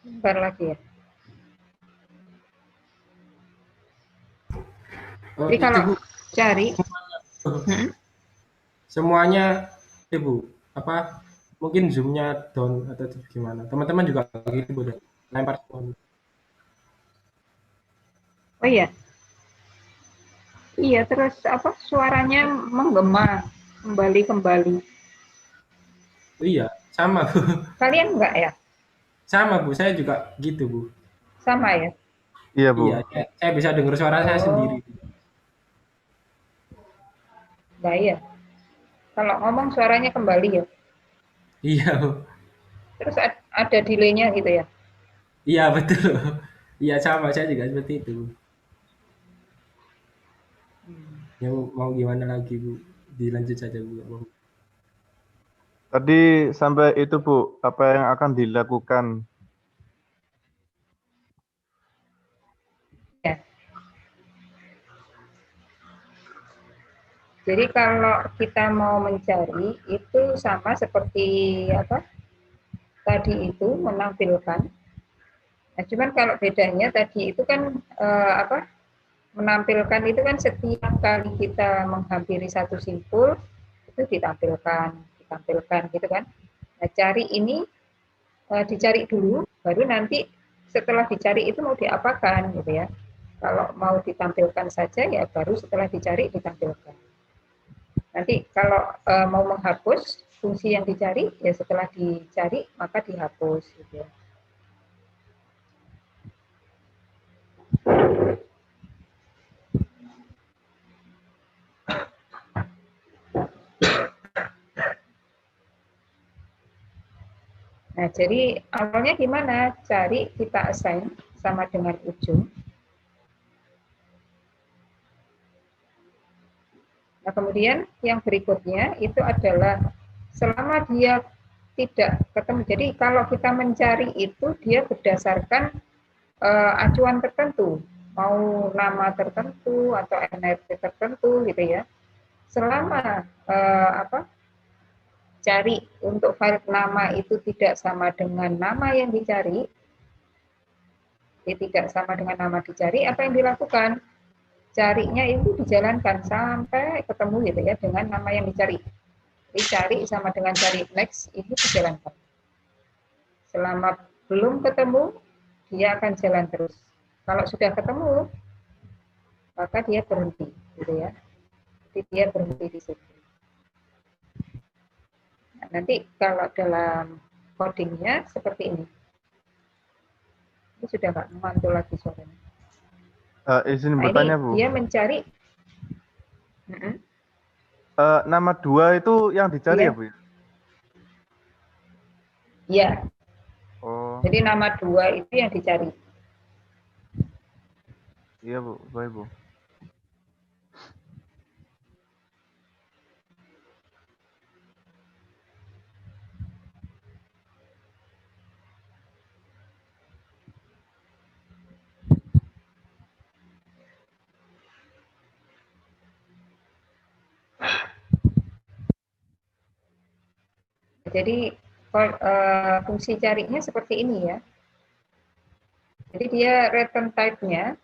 Bentar lagi ya. Oh, Jadi itu kalau Bu, cari, hmm, semuanya Bu, apa mungkin zoom-nya down atau gimana? Teman-teman juga gitu Bu, lempar semua. oh iya, iya terus apa suaranya menggema kembali. Oh, iya, sama Bu. Kalian enggak ya? Sama Bu, saya juga gitu Bu. Sama ya? Iya, Iya, Bu. saya bisa dengar suara saya sendiri. Oh, enggak ya. Kalau ngomong suaranya kembali ya. Iya Bu. Terus ada delay-nya gitu ya. Iya betul. Iya sama, saya juga seperti itu. Yang mau gimana lagi Bu? Dilanjut saja Bu. Tadi sampai itu, Bu, apa yang akan dilakukan? Ya. Jadi kalau kita mau mencari itu sama seperti apa tadi itu menampilkan. Nah, cuman kalau bedanya tadi itu kan apa menampilkan itu kan setiap kali kita menghampiri satu simpul itu ditampilkan gitu kan. Nah, cari ini dicari dulu, baru nanti setelah dicari itu mau diapakan gitu ya. Kalau mau ditampilkan saja ya baru setelah dicari ditampilkan. Nanti kalau mau menghapus fungsi yang dicari ya setelah dicari maka dihapus gitu ya. Nah, jadi awalnya gimana? Cari kita assign sama dengan ujung. Nah, kemudian yang berikutnya itu adalah selama dia tidak ketemu. Jadi kalau kita mencari itu dia berdasarkan acuan tertentu, mau nama tertentu atau NRT tertentu gitu ya. Selama apa cari untuk file nama itu tidak sama dengan nama yang dicari, tidak sama dengan nama dicari, apa yang dilakukan? Carinya itu dijalankan sampai ketemu gitu ya dengan nama yang dicari. Dicari sama dengan cari next ini dijalankan. Selama belum ketemu, dia akan jalan terus. Kalau sudah ketemu, maka dia berhenti, gitu ya. Jadi dia berhenti di situ. Nah, nanti kalau dalam codingnya seperti ini. Ini sudah nggak mantul lagi suaranya. Izin Nah, bertanya, ini Bu. dia mencari. Nama 2 itu yang dicari ya, Dia, Bu? ya, Oh, jadi nama 2 itu yang dicari. iya, Bu. Baik, Bu. Jadi fungsi carinya seperti ini ya. Jadi dia return type-nya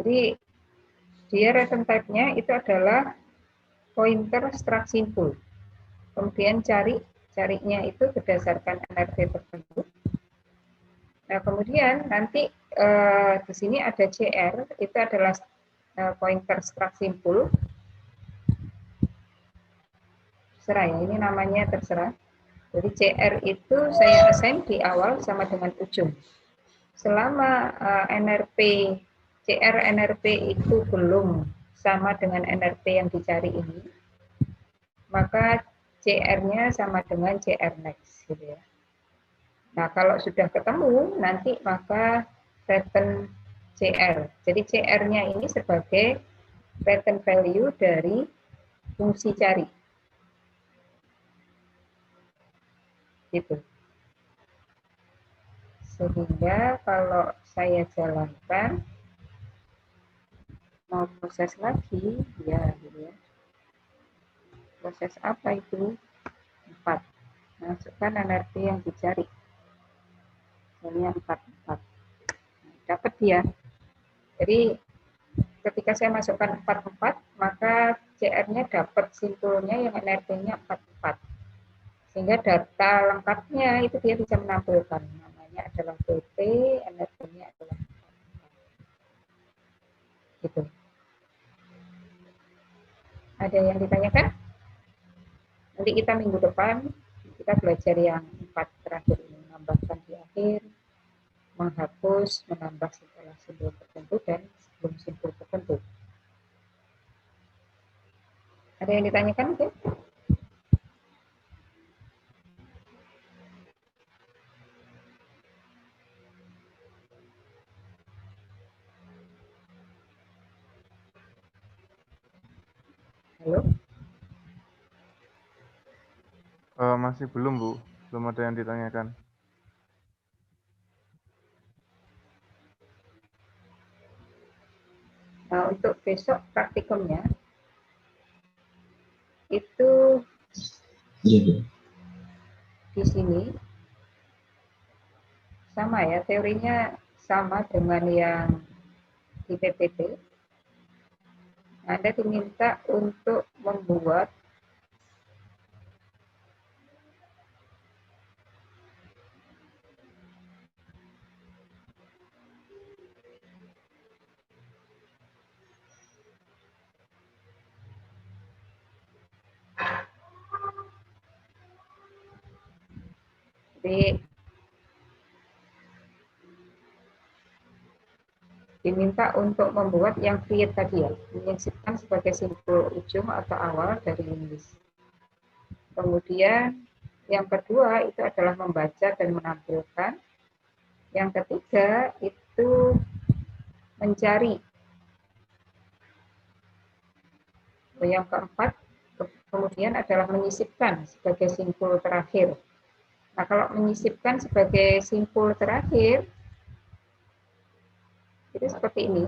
Jadi dia return type-nya itu adalah pointer struct simple. Kemudian carinya itu berdasarkan NRT tertentu. Nah, kemudian nanti di sini ada CR, itu adalah pointer struct simple. Terserah ya, ini namanya terserah. Jadi CR itu saya assign di awal sama dengan ujung. Selama CR NRP itu belum sama dengan NRP yang dicari ini, maka CR-nya sama dengan CR next, gitu ya. Nah, kalau sudah ketemu, nanti maka return CR. Jadi CR-nya ini sebagai return value dari fungsi cari. Gitu. Sehingga kalau saya jalankan, mau proses lagi, ya, gitu ya. Proses apa itu? 4. Masukkan NRP yang dicari. Misalnya 44. Dapat dia. Jadi ketika saya masukkan 44, maka CR-nya dapat simpulnya yang NRP-nya 44. Sehingga data lengkapnya itu dia bisa menampilkan. Namanya adalah PT, NRP-nya adalah 44. Gitu. Ada yang ditanyakan? Nanti kita minggu depan kita belajar yang 4 terakhir ini, menambahkan di akhir, menghapus, menambah setelah simbol tertentu dan sebelum simbol tertentu. Ada yang ditanyakan? Oke? Halo? Masih belum, Bu. Belum ada yang ditanyakan. Nah, untuk besok praktikumnya itu di sini sama ya, teorinya sama dengan yang di PPT. Anda diminta untuk membuat diminta untuk membuat yang create tadi ya, menyisipkan sebagai simpul ujung atau awal dari list. Kemudian yang kedua itu adalah membaca dan menampilkan. Yang ketiga itu mencari. Yang keempat kemudian adalah menyisipkan sebagai simpul terakhir. Nah, kalau menyisipkan sebagai simpul terakhir itu seperti ini.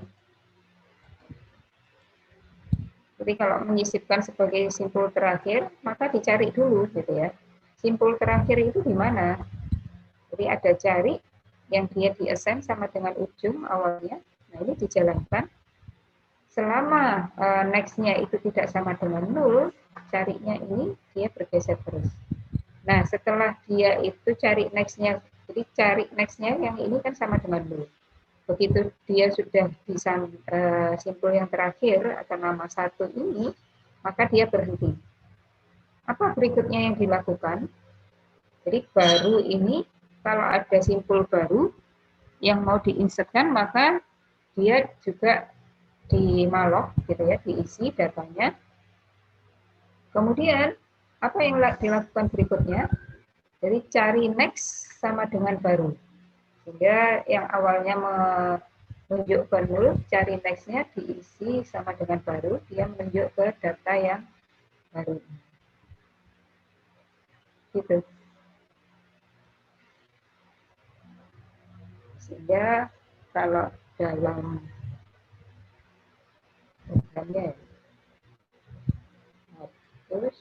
Jadi kalau menyisipkan sebagai simpul terakhir, maka dicari dulu gitu ya. Simpul terakhir itu di mana? Jadi ada cari yang dia di-assign sama dengan ujung awalnya. Nah, ini dijalankan. Selama next-nya itu tidak sama dengan 0, carinya ini dia bergeser terus. Nah, setelah dia itu cari next-nya, jadi cari next-nya yang ini kan sama dengan 0. Begitu dia sudah bisa simpul yang terakhir atau nama 1 ini, maka dia berhenti. Apa berikutnya yang dilakukan? Jadi baru ini, kalau ada simpul baru yang mau diinsertkan, maka dia juga di malloc gitu ya, diisi datanya. Kemudian apa yang dilakukan berikutnya? Jadi cari next sama dengan baru. Sehingga yang awalnya menunjuk ke 0, cari next-nya diisi sama dengan baru, dia menunjuk ke data yang baru. Gitu. Sehingga kalau dalam programnya terus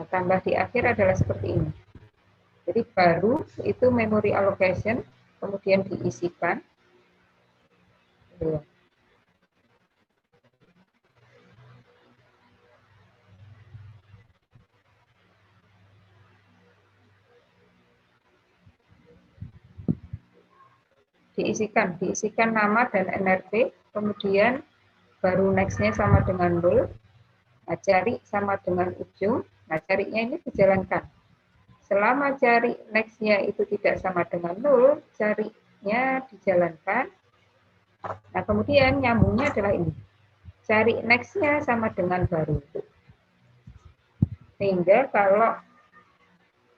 tambah di akhir adalah seperti ini. Jadi baru itu memory allocation, kemudian diisikan. Ya. Diisikan nama dan NRT, kemudian baru next-nya sama dengan 0, nah, cari sama dengan ujung, nah carinya ini dijalankan. Selama cari next-nya itu tidak sama dengan 0, carinya dijalankan. Nah, kemudian nyambungnya adalah ini. Cari next-nya sama dengan baru. Sehingga kalau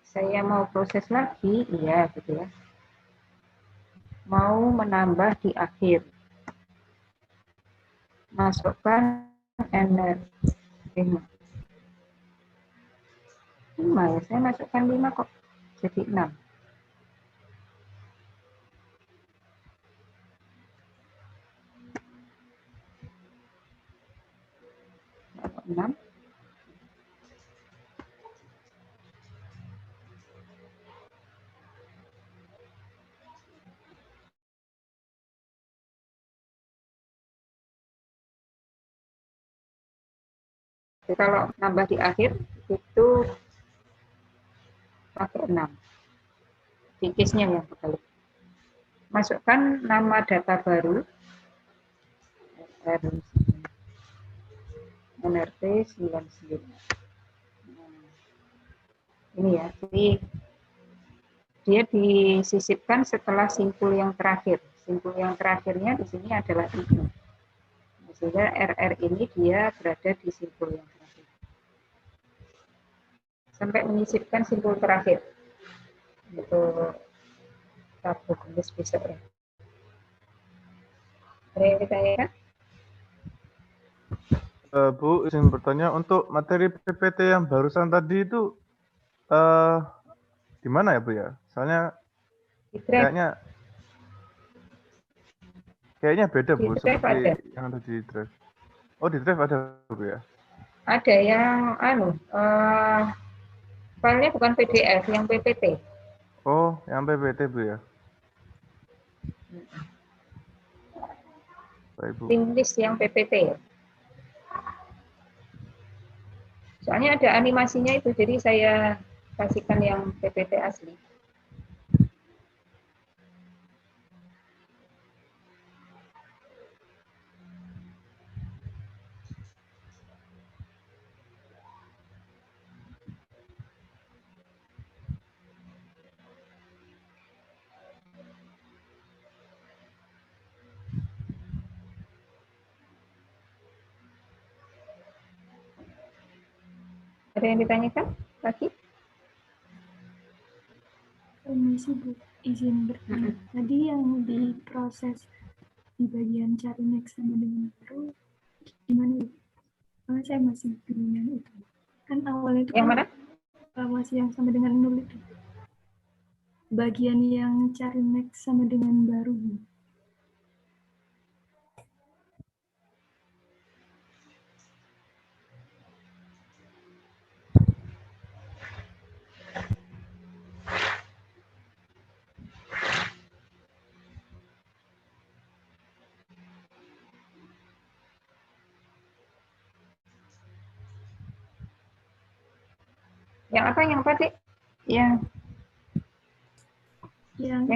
saya mau proses lagi, iya gitu ya. Mau menambah di akhir. Masukkan NRT 5. 5 ya, saya masukkan 5 kok. Jadi 6. 6. Kalau nambah di akhir itu pakai 6. Di case-nya yang kebalik. Masukkan nama data baru. NRT 99. Ini ya, jadi dia disisipkan setelah simpul yang terakhir. Simpul yang terakhirnya di sini adalah ini. Sehingga RR ini dia berada di simpul yang terakhir. Sampai menyisipkan simpul terakhir. Itu Rabu Kamis besok ya. Ada yang ditanyakan? Bu, izin bertanya, untuk materi PPT yang barusan tadi itu di mana ya Bu ya? Soalnya Di drive. kayaknya beda Bu, Di drive seperti ada. yang ada di drive. Oh, di drive ada Bu ya? Ada yang filenya bukan PDF, yang PPT. Oh, yang PPT Bu ya? Baik Bu. Link list yang PPT. Soalnya ada animasinya itu, jadi saya kasihkan yang PPT asli. Ada yang ditanyakan lagi? Permisi Bu, izin bertanya. Tadi yang diproses di bagian cari next sama dengan baru, gimana Bu? Karena saya masih bingung yang itu. Kan awalnya itu Yang kan mana? masih yang sama dengan 0 itu. Bagian yang cari next sama dengan baru Bu. Yang apa? Yang tadi? Yang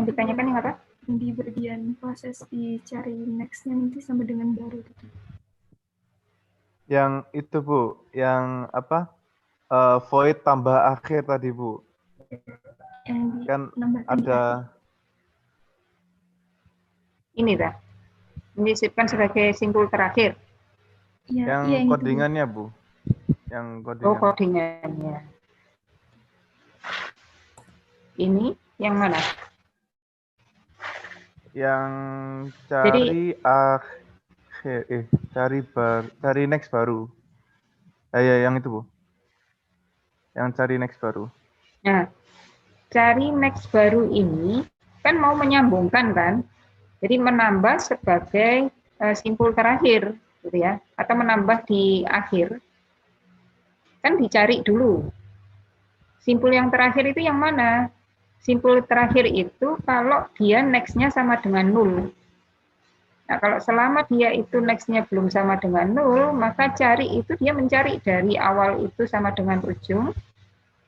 ditanyakan yang apa? Di bagian proses dicari next-nya nanti sama dengan baru gitu. Yang itu Bu, yang apa? Void tambah akhir tadi Bu. Yang Kan nambahkan di ada Ini dah. Menyisipkan sebagai simpul terakhir. ya, yang itu, Bu. codingannya Bu. Yang Oh, codingan. codingannya. Ini yang mana? Yang cari cari next baru. Ya, yang itu Bu. Yang cari next baru. Nah, cari next baru ini kan mau menyambungkan kan? Jadi menambah sebagai simpul terakhir, gitu ya, atau menambah di akhir. Kan dicari dulu. Simpul yang terakhir itu yang mana? Simpul terakhir itu kalau dia next-nya sama dengan 0. Nah, kalau selama dia itu next-nya belum sama dengan 0, maka cari itu dia mencari dari awal itu sama dengan ujung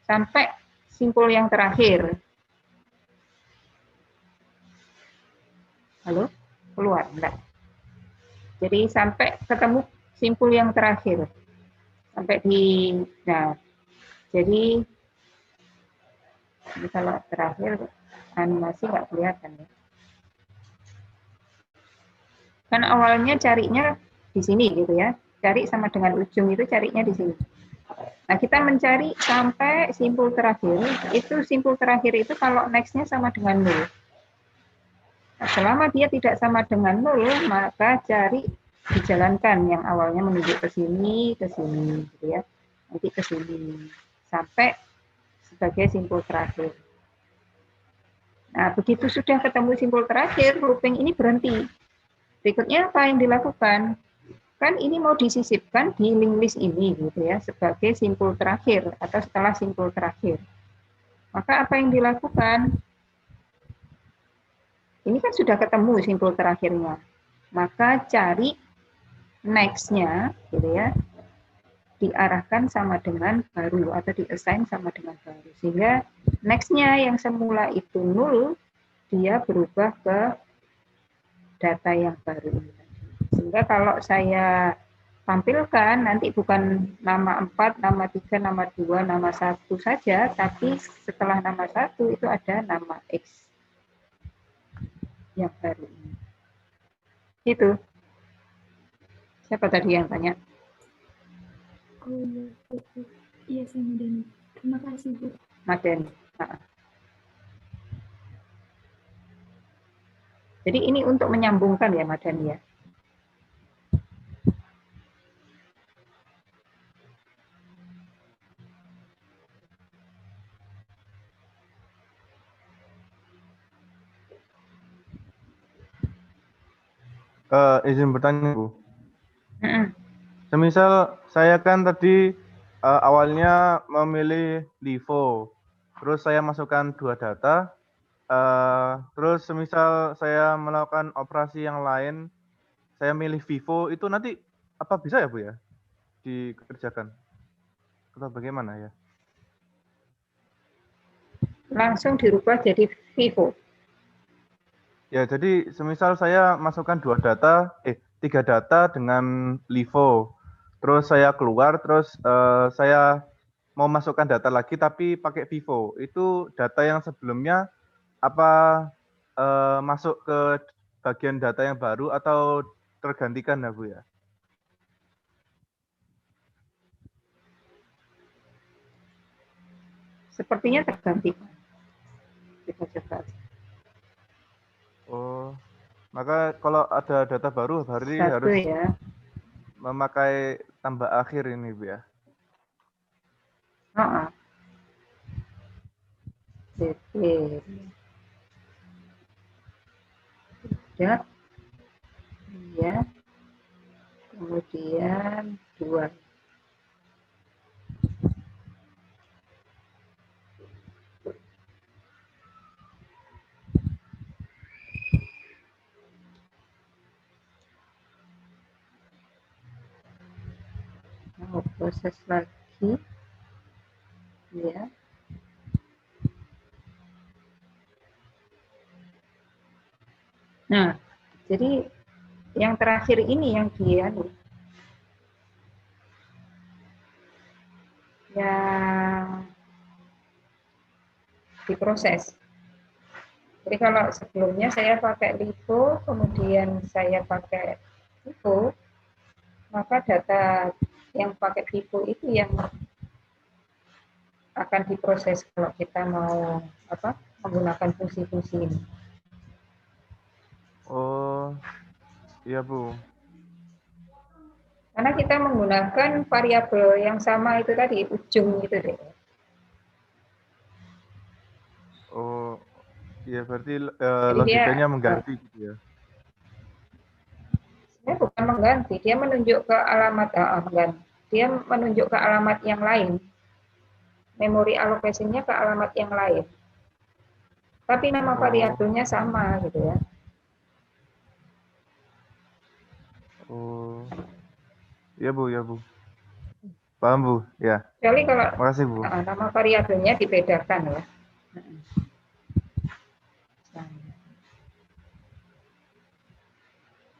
sampai simpul yang terakhir. Halo? Keluar, enggak? Jadi sampai ketemu simpul yang terakhir. Sampai di, nah, jadi ini kalau terakhir animasi nggak kelihatan ya. Kan awalnya carinya di sini gitu ya. Cari sama dengan ujung itu carinya di sini. Nah, kita mencari sampai simpul terakhir. Itu simpul terakhir itu kalau next-nya sama dengan 0. Nah, selama dia tidak sama dengan 0, maka cari dijalankan yang awalnya menunjuk ke sini gitu ya. Nanti ke sini sampai sebagai simpul terakhir. Nah, begitu sudah ketemu simpul terakhir, looping ini berhenti. Berikutnya apa yang dilakukan? Kan ini mau disisipkan di linked list ini gitu ya, sebagai simpul terakhir atau setelah simpul terakhir. Maka apa yang dilakukan? Ini kan sudah ketemu simpul terakhirnya. Maka cari next-nya gitu ya, diarahkan sama dengan baru atau di-assign sama dengan baru. Sehingga next-nya yang semula itu 0, dia berubah ke data yang baru ini. Sehingga kalau saya tampilkan nanti bukan nama 4, nama 3, nama 2, nama 1 saja, tapi setelah nama 1 itu ada nama X yang baru ini. Itu. Siapa tadi yang tanya? Oh iya, saya Madani. Terima kasih Bu. Madani. Nah. Jadi ini untuk menyambungkan ya Madani ya. Izin bertanya, Bu. Semisal saya kan tadi awalnya memilih LIFO, terus saya masukkan 2 data, terus semisal saya melakukan operasi yang lain, saya milih Vivo, itu nanti apa bisa ya Bu ya dikerjakan? Atau bagaimana ya? Langsung dirubah jadi Vivo. Ya, jadi semisal saya masukkan 3 data dengan LIFO, terus saya keluar, terus saya mau masukkan data lagi tapi pakai Vivo, itu data yang sebelumnya apa masuk ke bagian data yang baru atau tergantikan ya Bu ya? Sepertinya tergantikan. Kita coba. Oh, maka kalau ada data baru berarti Satu harus ya. memakai tambah akhir ini Bu ya? Oke. Ya. Ya. Kemudian 2. Mau proses lagi. Ya. Nah, jadi yang terakhir ini yang dia yang diproses. Jadi kalau sebelumnya saya pakai LIFO, kemudian saya pakai Vivo, maka data yang pakai Vivo itu yang akan diproses kalau kita mau menggunakan fungsi-fungsi ini. Oh, iya Bu. Karena kita menggunakan variabel yang sama itu tadi, ujung itu deh. Oh, iya berarti Jadi logikanya dia, mengganti gitu ya? Sebenarnya bukan mengganti, dia menunjuk ke alamat dia menunjuk ke alamat yang lain. Memori allocation-nya ke alamat yang lain. Tapi nama variabelnya sama gitu ya. Oh, iya Bu, ya Bu. Paham Bu, ya. Kecuali kalau Makasih Bu. nama variabelnya dibedakan ya.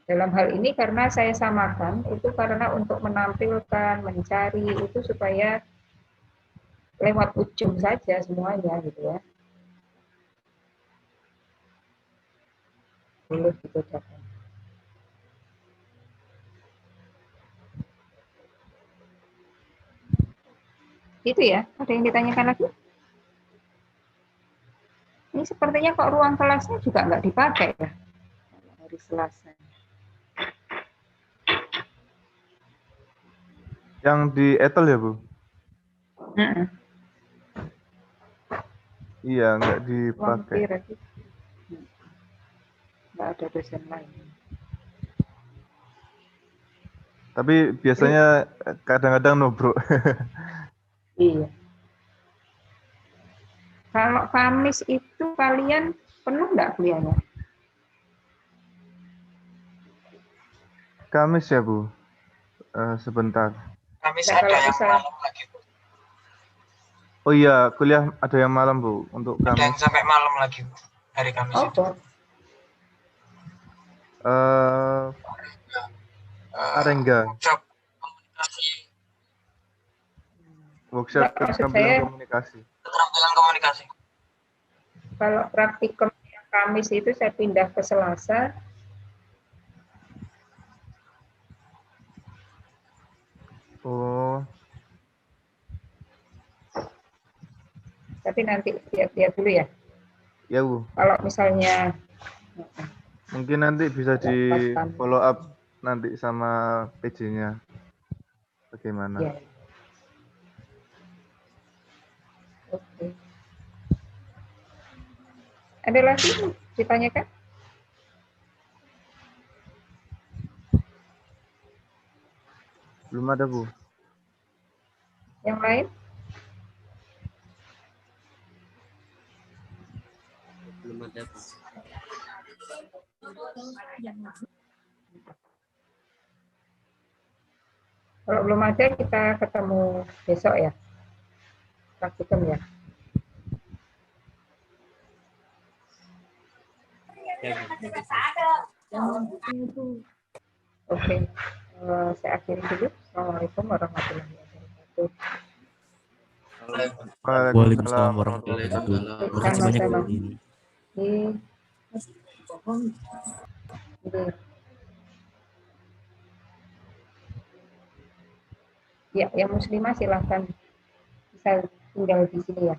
Dalam hal ini karena saya samakan itu karena untuk menampilkan, mencari itu supaya lewat ujung saja semuanya gitu ya. Boleh dibedakan. Itu ya, ada yang ditanyakan lagi? Ini sepertinya kok ruang kelasnya juga nggak dipakai ya hari Selasa. Yang di Etel ya Bu? Iya, nggak dipakai. Nggak ada dosen lain. Tapi biasanya kadang-kadang nubruk. Iya. Kalau Kamis itu kalian penuh nggak kuliahnya? Kamis ya Bu? Sebentar. Kamis Nggak, ada kalau yang misal- malam lagi, Bu. Oh iya, kuliah ada yang malam Bu untuk Ada yang Kamis. sampai malam lagi, Bu. Hari Kamis itu. Oh, Arengga. Workshop komunikasi, Workshop Nggak, maksud keterampilan saya- komunikasi. keterampilan komunikasi. kalau praktikum yang Kamis itu saya pindah ke Selasa. Oh, Tapi nanti lihat-lihat dulu ya. ya Bu. Kalau misalnya Mungkin nanti bisa di Pas-pasan. follow up nanti sama PJ-nya. Bagaimana? ya. Oke. Ada lagi yang ditanyakan? Belum ada Bu. Yang lain? Belum ada, Bu. Kalau belum ada kita ketemu besok ya. Praktikum ya. Ya, Bu. Itu Oke. Saya akhiri dulu. Assalamualaikum warahmatullahi wabarakatuh. Waalaikumsalam warahmatullahi wabarakatuh. Terima kasih banyak Sama-sama. Bu Ini. Ini. Ya, yang muslimah silahkan bisa tinggal di sini ya.